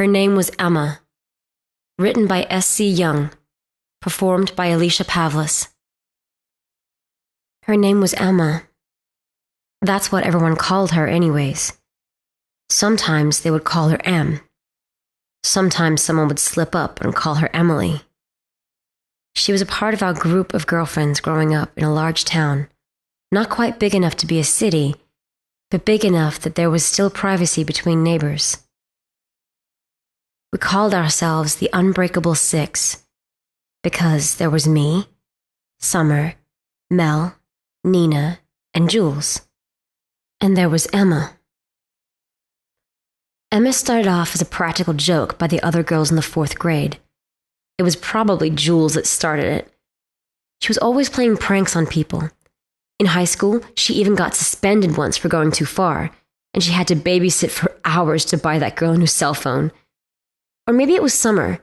Her name was Emma. Written by S.C. Young. Performed by Alicia Pavlis. Her name was Emma. That's what everyone called her anyways. Sometimes they would call her Em. Sometimes someone would slip up and call her Emily. She was a part of our group of girlfriends growing up in a large town, not quite big enough to be a city, but big enough that there was still privacy between neighbors. We called ourselves the Unbreakable Six because there was me, Summer, Mel, Nina, and Jules. And there was Emma. Emma started off as a practical joke by the other girls in the 4th grade. It was probably Jules that started it. She was always playing pranks on people. In high school, she even got suspended once for going too far, and she had to babysit for hours to buy that girl a new cell phone. Or maybe it was Summer,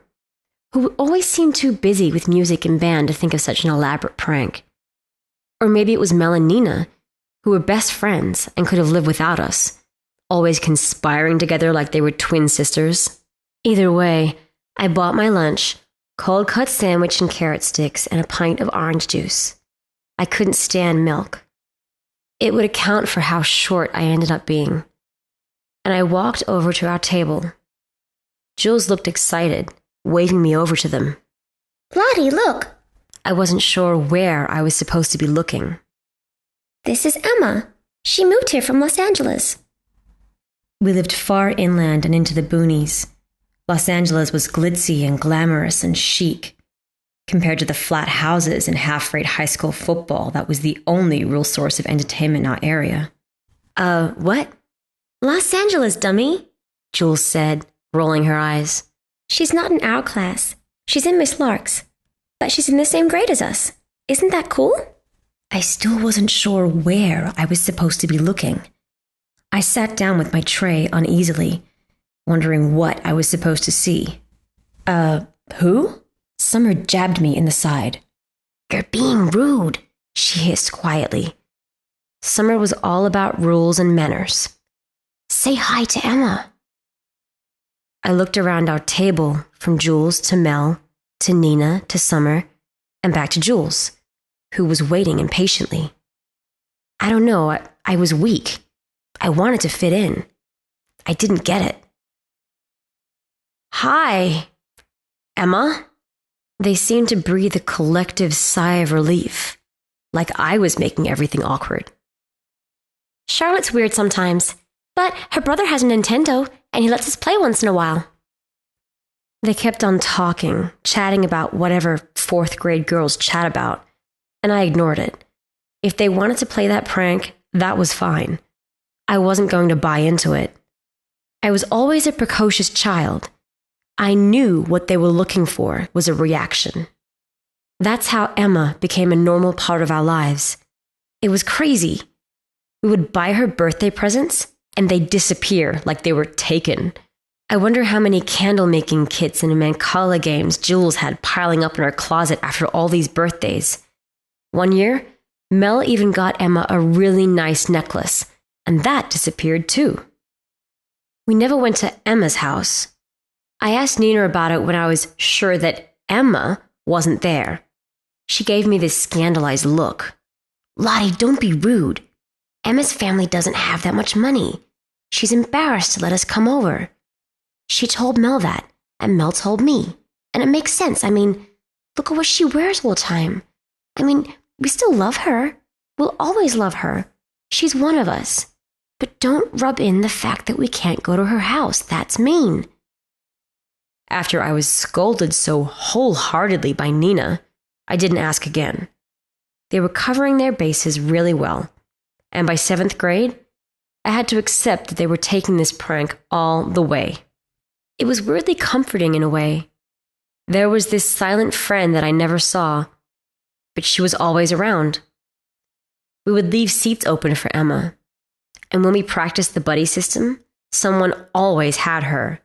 who always seemed too busy with music and band to think of such an elaborate prank. Or maybe it was Mel and Nina, who were best friends and could have lived without us, always conspiring together like they were twin sisters. Either way, I bought my lunch, cold-cut sandwich and carrot sticks, and a pint of orange juice. I couldn't stand milk. It would account for how short I ended up being. And I walked over to our table. Jules looked excited, waving me over to them. Lottie, look! I wasn't sure where I was supposed to be looking. This is Emma. She moved here from Los Angeles. We lived far inland and into the boonies. Los Angeles was glitzy and glamorous and chic, compared to the flat houses and half-rate high school football that was the only real source of entertainment in our area. What? Los Angeles, dummy, Jules said, rolling her eyes. She's not in our class. She's in Miss Lark's. But she's in the same grade as us. Isn't that cool? I still wasn't sure where I was supposed to be looking. I sat down with my tray uneasily, wondering what I was supposed to see. Who? Summer jabbed me in the side. You're being rude, she hissed quietly. Summer was all about rules and manners. Say hi to Emma. I looked around our table, from Jules to Mel, to Nina, to Summer, and back to Jules, who was waiting impatiently. I don't know, I was weak. I wanted to fit in. I didn't get it. Hi, Emma. They seemed to breathe a collective sigh of relief, like I was making everything awkward. Charlotte's weird sometimes, but her brother has a Nintendo, and he lets us play once in a while. They kept on talking, chatting about whatever 4th grade girls chat about, and I ignored it. If they wanted to play that prank, that was fine. I wasn't going to buy into it. I was always a precocious child. I knew what they were looking for was a reaction. That's how Emma became a normal part of our lives. It was crazy. We would buy her birthday presents, and they'd disappear like they were taken. I wonder how many candle-making kits and Mancala games Jules had piling up in her closet after all these birthdays. One year, Mel even got Emma a really nice necklace, and that disappeared too. We never went to Emma's house. I asked Nina about it when I was sure that Emma wasn't there. She gave me this scandalized look. Lottie, don't be rude. Emma's family doesn't have that much money. She's embarrassed to let us come over. She told Mel that, and Mel told me. And it makes sense. I mean, look at what she wears all the time. I mean, we still love her. We'll always love her. She's one of us. But don't rub in the fact that we can't go to her house. That's mean. After I was scolded so wholeheartedly by Nina, I didn't ask again. They were covering their bases really well, and by 7th grade, I had to accept that they were taking this prank all the way. It was weirdly comforting in a way. There was this silent friend that I never saw, but she was always around. We would leave seats open for Emma, and when we practiced the buddy system, someone always had her.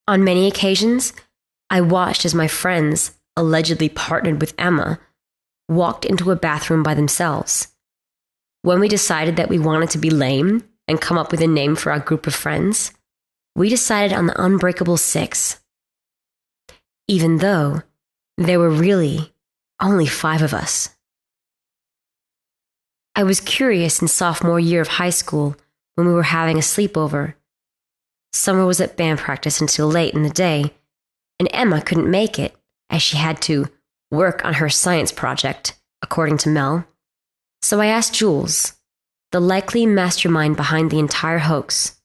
On many occasions, I watched as my friends, allegedly partnered with Emma, walked into a bathroom by themselves. When we decided that we wanted to be lame and come up with a name for our group of friends, we decided on the unbreakable 6. Even though there were really only 5 of us. I was curious in sophomore year of high school when we were having a sleepover. Summer was at band practice until late in the day, and Emma couldn't make it as she had to work on her science project, according to Mel. So I asked Jules, the likely mastermind behind the entire hoax,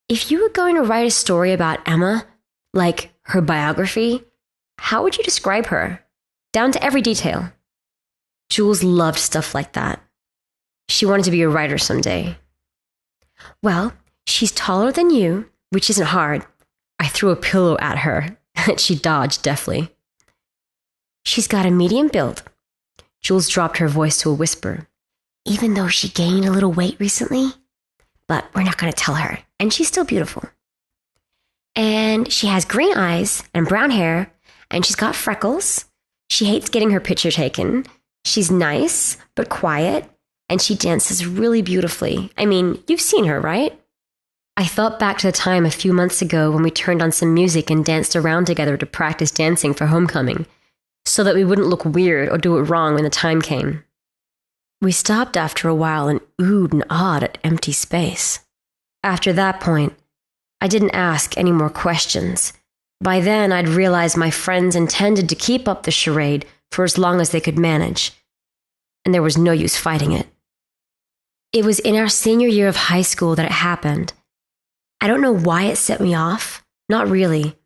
if you were going to write a story about Emma, like her biography, how would you describe her? Down to every detail. Jules loved stuff like that. She wanted to be a writer someday. Well, she's taller than you, which isn't hard. I threw a pillow at her, and she dodged deftly. She's got a medium build. Jules dropped her voice to a whisper. Even though she gained a little weight recently, but we're not going to tell her, and she's still beautiful. And she has green eyes and brown hair, and she's got freckles. She hates getting her picture taken. She's nice, but quiet, and she dances really beautifully. I mean, you've seen her, right? I thought back to the time a few months ago when we turned on some music and danced around together to practice dancing for homecoming, so that we wouldn't look weird or do it wrong when the time came. We stopped after a while and oohed and awed at empty space. After that point, I didn't ask any more questions. By then, I'd realized my friends intended to keep up the charade for as long as they could manage, and there was no use fighting it. It was in our senior year of high school that it happened. I don't know why it set me off. Not really.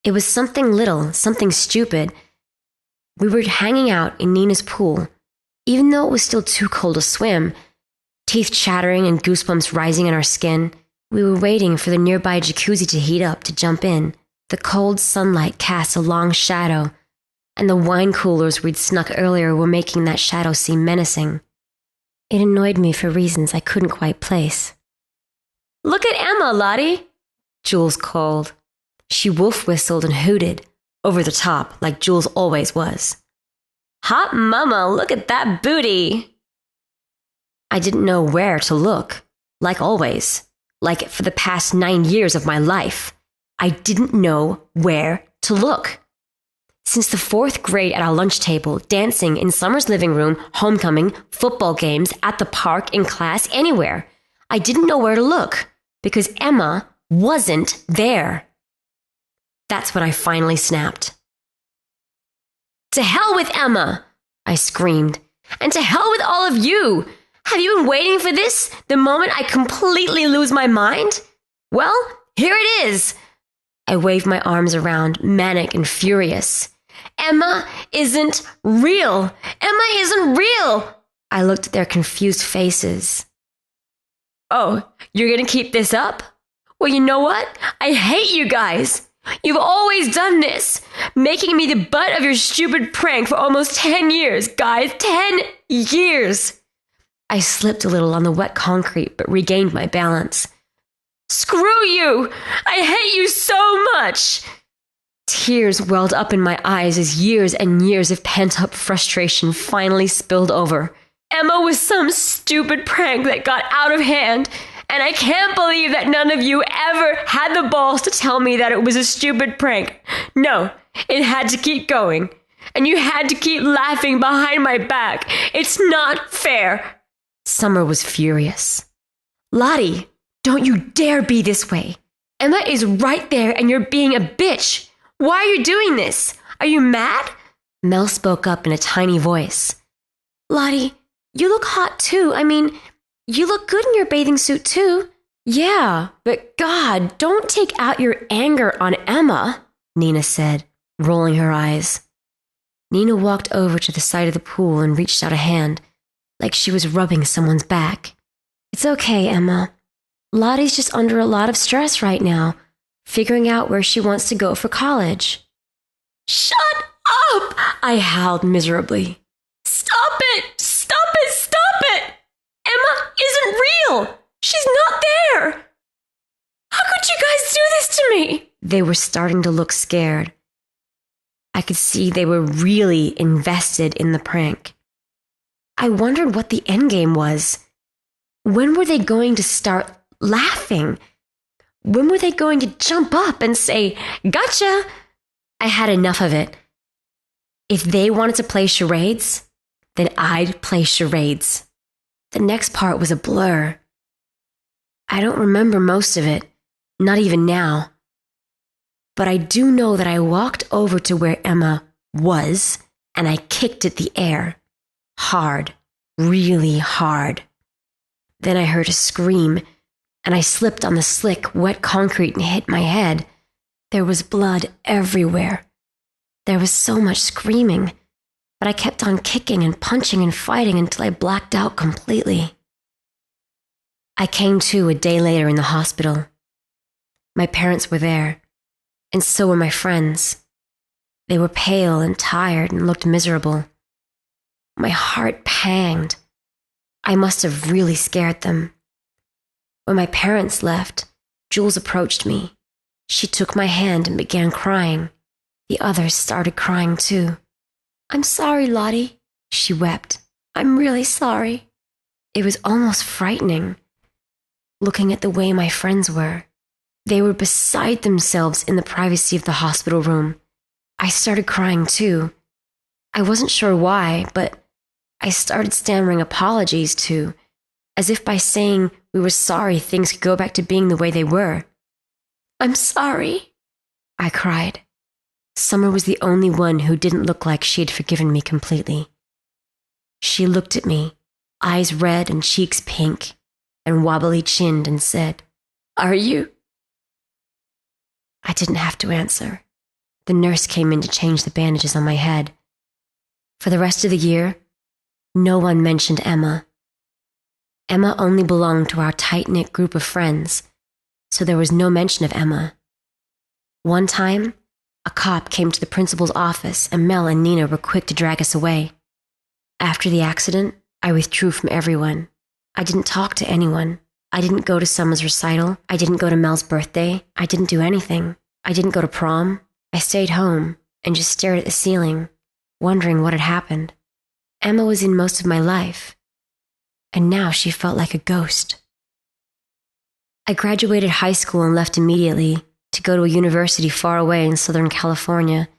It was something little, something stupid. We were hanging out in Nina's pool, even though it was still too cold to swim, teeth chattering and goosebumps rising in our skin. We were waiting for the nearby jacuzzi to heat up to jump in. The cold sunlight cast a long shadow, and the wine coolers we'd snuck earlier were making that shadow seem menacing. It annoyed me for reasons I couldn't quite place. "Look at Emma, Lottie," Jules called. She wolf whistled and hooted, over the top like Jules always was. "Hot mama, look at that booty." I didn't know where to look, like always, like for the past 9 years of my life. I didn't know where to look. Since the 4th grade at our lunch table, dancing in Summer's living room, homecoming, football games, at the park, in class, anywhere, I didn't know where to look because Emma wasn't there. That's when I finally snapped. "To hell with Emma!" I screamed. "And to hell with all of you! Have you been waiting for this, the moment I completely lose my mind? Well, here it is!" I waved my arms around, manic and furious. "Emma isn't real! Emma isn't real!" I looked at their confused faces. "Oh, you're gonna keep this up? Well, you know what? I hate you guys! You've always done this, making me the butt of your stupid prank for almost 10 years, guys. 10 years! I slipped a little on the wet concrete, but regained my balance. "Screw you! I hate you so much!" Tears welled up in my eyes as years and years of pent-up frustration finally spilled over. Emma was some stupid prank that got out of hand, and I can't believe that none of you ever had the balls to tell me that it was a stupid prank. No, it had to keep going, and you had to keep laughing behind my back. It's not fair. Summer was furious. "Lottie, don't you dare be this way. Emma is right there and you're being a bitch. Why are you doing this? Are you mad?" Mel spoke up in a tiny voice. "Lottie, you look hot too. I mean, you look good in your bathing suit too." "Yeah, but God, don't take out your anger on Emma," Nina said, rolling her eyes. Nina walked over to the side of the pool and reached out a hand, like she was rubbing someone's back. "It's okay, Emma. Lottie's just under a lot of stress right now, figuring out where she wants to go for college." "Shut up!" I howled miserably. "Stop it! Stop it! Stop it! Emma isn't real! She's not there! How could you guys do this to me?" They were starting to look scared. I could see they were really invested in the prank. I wondered what the endgame was. When were they going to start laughing? When were they going to jump up and say, "Gotcha"? I had enough of it. If they wanted to play charades, then I'd play charades. The next part was a blur. I don't remember most of it, not even now. But I do know that I walked over to where Emma was, and I kicked at the air. Hard, really hard. Then I heard a scream, and I slipped on the slick, wet concrete and hit my head. There was blood everywhere. There was so much screaming, but I kept on kicking and punching and fighting until I blacked out completely. I came to a day later in the hospital. My parents were there, and so were my friends. They were pale and tired and looked miserable. My heart panged. I must have really scared them. When my parents left, Jules approached me. She took my hand and began crying. The others started crying too. "I'm sorry, Lottie," she wept. "I'm really sorry." It was almost frightening, looking at the way my friends were. They were beside themselves in the privacy of the hospital room. I started crying too. I wasn't sure why, but I started stammering apologies too, as if by saying we were sorry things could go back to being the way they were. "I'm sorry," I cried. Summer was the only one who didn't look like she had forgiven me completely. She looked at me, eyes red and cheeks pink, and wobbly-chinned, and said, "Are you?" I didn't have to answer. The nurse came in to change the bandages on my head. For the rest of the year, no one mentioned Emma. Emma only belonged to our tight-knit group of friends, so there was no mention of Emma. One time, a cop came to the principal's office, and Mel and Nina were quick to drag us away. After the accident, I withdrew from everyone. I didn't talk to anyone. I didn't go to Summer's recital. I didn't go to Mel's birthday. I didn't do anything. I didn't go to prom. I stayed home and just stared at the ceiling, wondering what had happened. Emma was in most of my life, and now she felt like a ghost. I graduated high school and left immediately to go to a university far away in Southern California,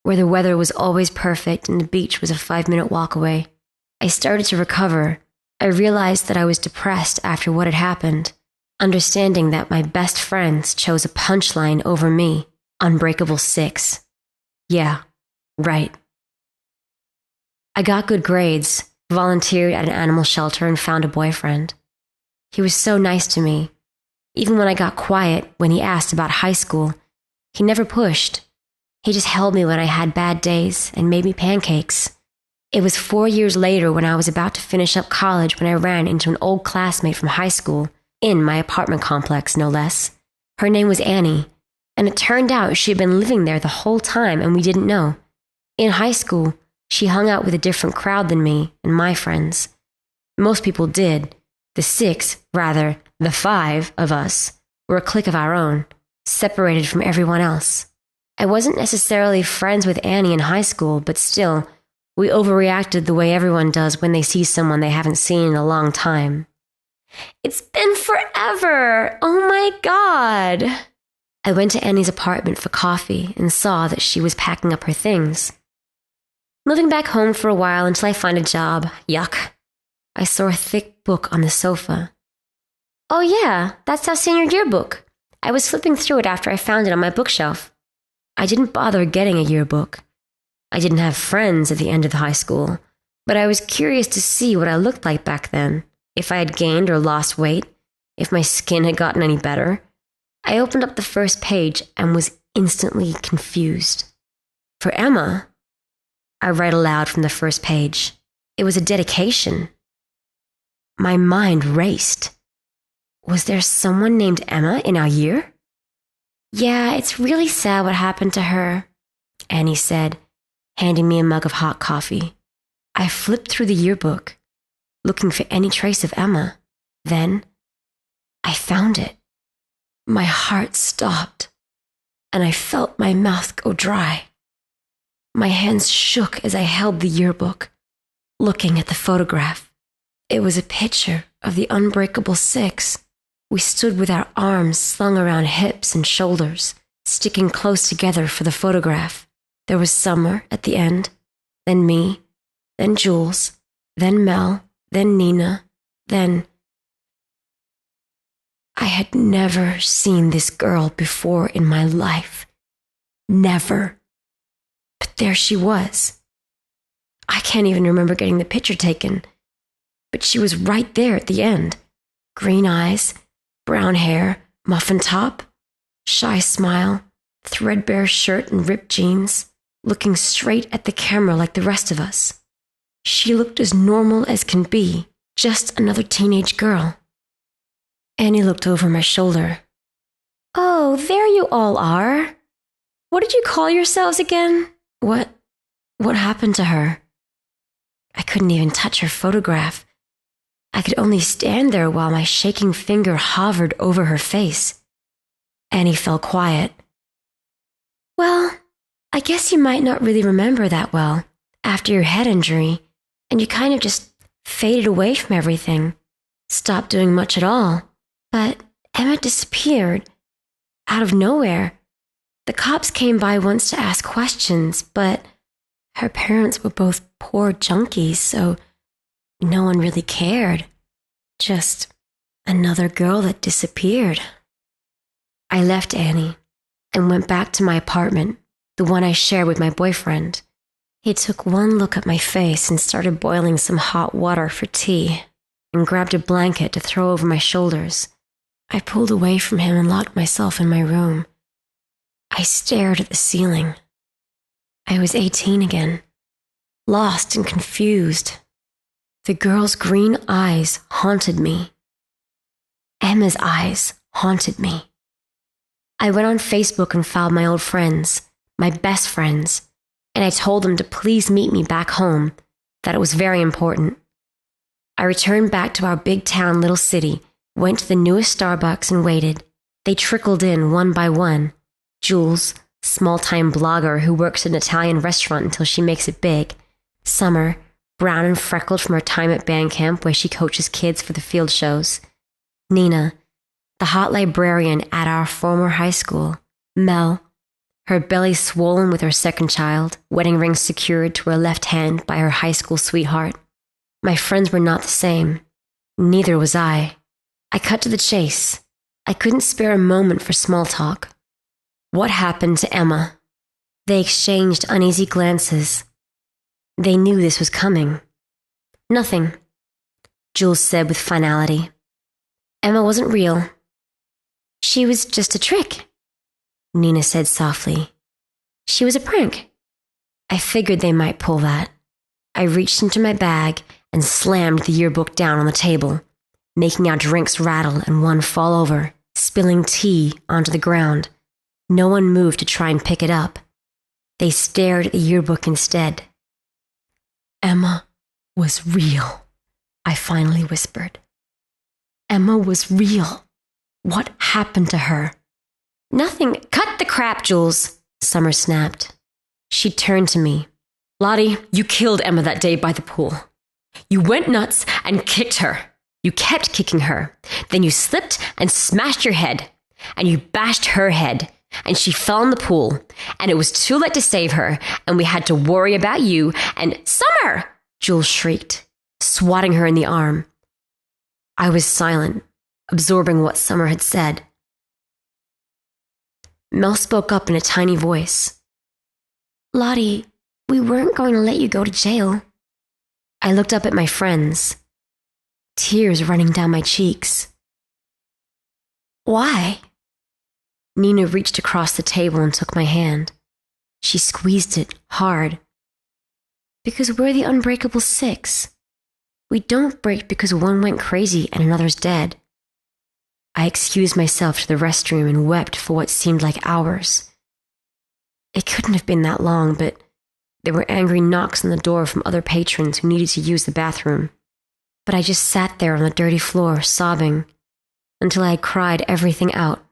where the weather was always perfect and the beach was a 5-minute walk away. I started to recover. I realized that I was depressed after what had happened, understanding that my best friends chose a punchline over me, Unbreakable 6. Yeah, right. I got good grades, volunteered at an animal shelter, and found a boyfriend. He was so nice to me. Even when I got quiet when he asked about high school, he never pushed. He just held me when I had bad days and made me pancakes. It was 4 years later, when I was about to finish up college, when I ran into an old classmate from high school, in my apartment complex, no less. Her name was Annie, and it turned out she had been living there the whole time and we didn't know. In high school, she hung out with a different crowd than me and my friends. Most people did. The 5 of us were a clique of our own, separated from everyone else. I wasn't necessarily friends with Annie in high school, but still, we overreacted the way everyone does when they see someone they haven't seen in a long time. "It's been forever! Oh my God!" I went to Annie's apartment for coffee and saw that she was packing up her things. "Moving back home for a while until I find a job. Yuck." I saw a thick book on the sofa. "Oh yeah, that's our senior yearbook. I was flipping through it after I found it on my bookshelf." I didn't bother getting a yearbook. I didn't have friends at the end of high school, but I was curious to see what I looked like back then, if I had gained or lost weight, if my skin had gotten any better. I opened up the first page and was instantly confused. "For Emma," I read aloud from the first page. It was a dedication. My mind raced. Was there someone named Emma in our year? "Yeah, it's really sad what happened to her," Annie said, handing me a mug of hot coffee. I flipped through the yearbook, looking for any trace of Emma. Then, I found it. My heart stopped, and I felt my mouth go dry. My hands shook as I held the yearbook, looking at the photograph. It was a picture of the Unbreakable 6. We stood with our arms slung around hips and shoulders, sticking close together for the photograph. There was Summer at the end, then me, then Jules, then Mel, then Nina, then... I had never seen this girl before in my life. Never. But there she was. I can't even remember getting the picture taken, but she was right there at the end. Green eyes, brown hair, muffin top, shy smile, threadbare shirt and ripped jeans, looking straight at the camera like the rest of us. She looked as normal as can be, just another teenage girl. Annie looked over my shoulder. "Oh, there you all are. What did you call yourselves again?" What happened to her? I couldn't even touch her photograph. I could only stand there while my shaking finger hovered over her face. Annie fell quiet. "Well, I guess you might not really remember that well after your head injury, and you kind of just faded away from everything, stopped doing much at all. But Emma disappeared, out of nowhere. The cops came by once to ask questions, but her parents were both poor junkies, so no one really cared. Just another girl that disappeared." I left Annie and went back to my apartment, the one I shared with my boyfriend. He took one look at my face and started boiling some hot water for tea and grabbed a blanket to throw over my shoulders. I pulled away from him and locked myself in my room. I stared at the ceiling. I was 18 again, lost and confused. The girl's green eyes haunted me. Emma's eyes haunted me. I went on Facebook and found my old friends, my best friends, and I told them to please meet me back home, that it was very important. I returned back to our big town little city, went to the newest Starbucks and waited. They trickled in one by one. Jules, small-time blogger who works at an Italian restaurant until she makes it big. Summer, brown and freckled from her time at band camp where she coaches kids for the field shows. Nina, the hot librarian at our former high school. Mel, her belly swollen with her second child, wedding ring secured to her left hand by her high school sweetheart. My friends were not the same. Neither was I. I cut to the chase. I couldn't spare a moment for small talk. What happened to Emma? They exchanged uneasy glances. They knew this was coming. "Nothing," Jules said with finality. "Emma wasn't real." "She was just a trick," Nina said softly. "She was a prank." I figured they might pull that. I reached into my bag and slammed the yearbook down on the table, making our drinks rattle and one fall over, spilling tea onto the ground. No one moved to try and pick it up. They stared at the yearbook instead. "Emma was real," I finally whispered. "Emma was real. What happened to her?" "Nothing. Cut the crap, Jules," Summer snapped. She turned to me. "Lottie, you killed Emma that day by the pool. You went nuts and kicked her. You kept kicking her. Then you slipped and smashed your head. And you bashed her head. And she fell in the pool. And it was too late to save her. And we had to worry about you. And Summer!" Jules shrieked, swatting her in the arm. I was silent, absorbing what Summer had said. Mel spoke up in a tiny voice. "Lottie, we weren't going to let you go to jail." I looked up at my friends, tears running down my cheeks. "Why?" Nina reached across the table and took my hand. She squeezed it hard. "Because we're the unbreakable six. We don't break because one went crazy and another's dead." I excused myself to the restroom and wept for what seemed like hours. It couldn't have been that long, but there were angry knocks on the door from other patrons who needed to use the bathroom. But I just sat there on the dirty floor, sobbing, until I had cried everything out.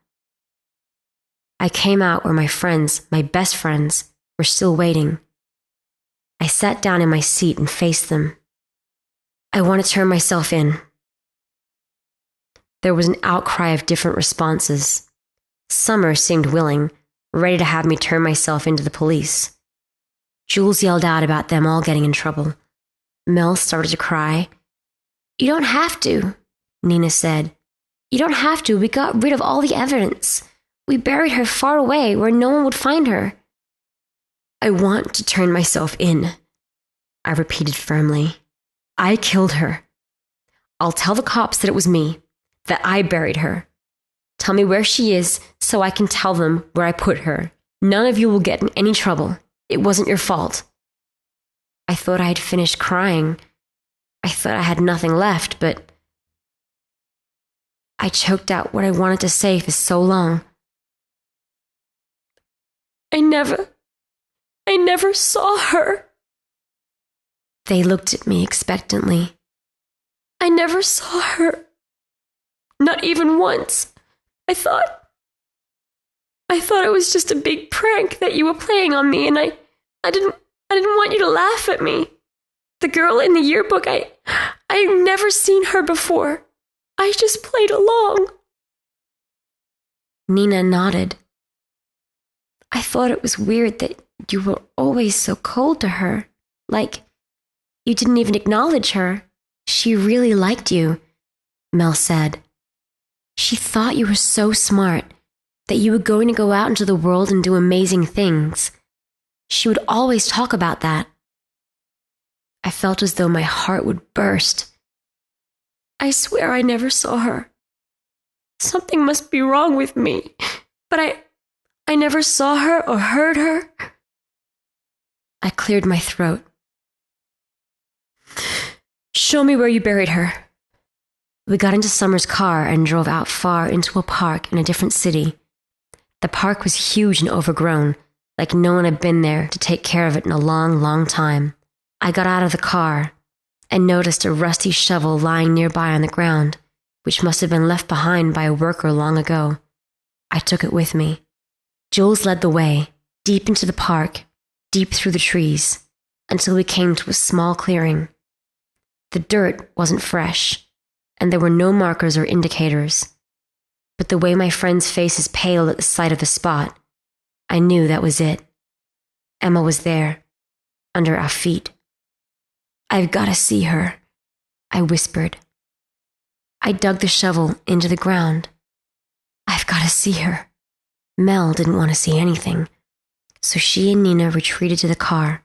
I came out where my friends, my best friends, were still waiting. I sat down in my seat and faced them. "I want to turn myself in." There was an outcry of different responses. Summer seemed willing, ready to have me turn myself into the police. Jules yelled out about them all getting in trouble. Mel started to cry. "You don't have to," Nina said. "You don't have to. We got rid of all the evidence. We buried her far away where no one would find her." "I want to turn myself in," I repeated firmly. "I killed her. I'll tell the cops that it was me, that I buried her. Tell me where she is so I can tell them where I put her. None of you will get in any trouble. It wasn't your fault." I thought I had finished crying. I thought I had nothing left, but I choked out what I wanted to say for so long. I never saw her." They looked at me expectantly. "I never saw her. Not even once. I thought it was just a big prank that you were playing on me, and I didn't want you to laugh at me. The girl in the yearbook, I've never seen her before. I just played along." Nina nodded. "I thought it was weird that you were always so cold to her. Like, you didn't even acknowledge her. She really liked you," Mel said. "She thought you were so smart, that you were going to go out into the world and do amazing things. She would always talk about that." I felt as though my heart would burst. "I swear I never saw her. Something must be wrong with me, but I never saw her or heard her." I cleared my throat. "Show me where you buried her." We got into Summer's car and drove out far into a park in a different city. The park was huge and overgrown, like no one had been there to take care of it in a long, long time. I got out of the car and noticed a rusty shovel lying nearby on the ground, which must have been left behind by a worker long ago. I took it with me. Jules led the way, deep into the park, deep through the trees, until we came to a small clearing. The dirt wasn't fresh, and there were no markers or indicators. But the way my friends' faces paled at the sight of the spot, I knew that was it. Emma was there, under our feet. "I've got to see her," I whispered. I dug the shovel into the ground. "I've got to see her." Mel didn't want to see anything, so she and Nina retreated to the car.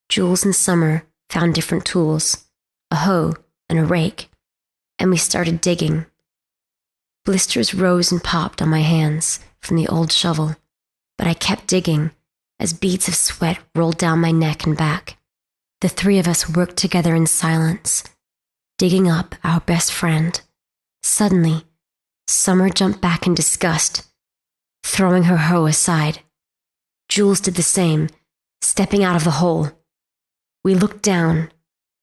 Jules and Summer found different tools, a hoe and a rake, and we started digging. Blisters rose and popped on my hands from the old shovel, but I kept digging as beads of sweat rolled down my neck and back. The three of us worked together in silence, digging up our best friend. Suddenly, Summer jumped back in disgust, throwing her hoe aside. Jules did the same, stepping out of the hole. We looked down.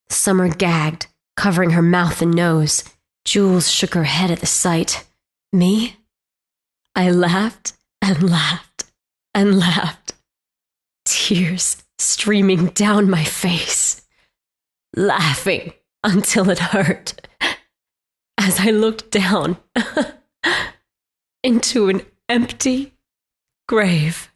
Summer gagged, covering her mouth and nose. Jules shook her head at the sight. Me? I laughed and laughed and laughed, tears streaming down my face, laughing until it hurt as I looked down into an empty grave.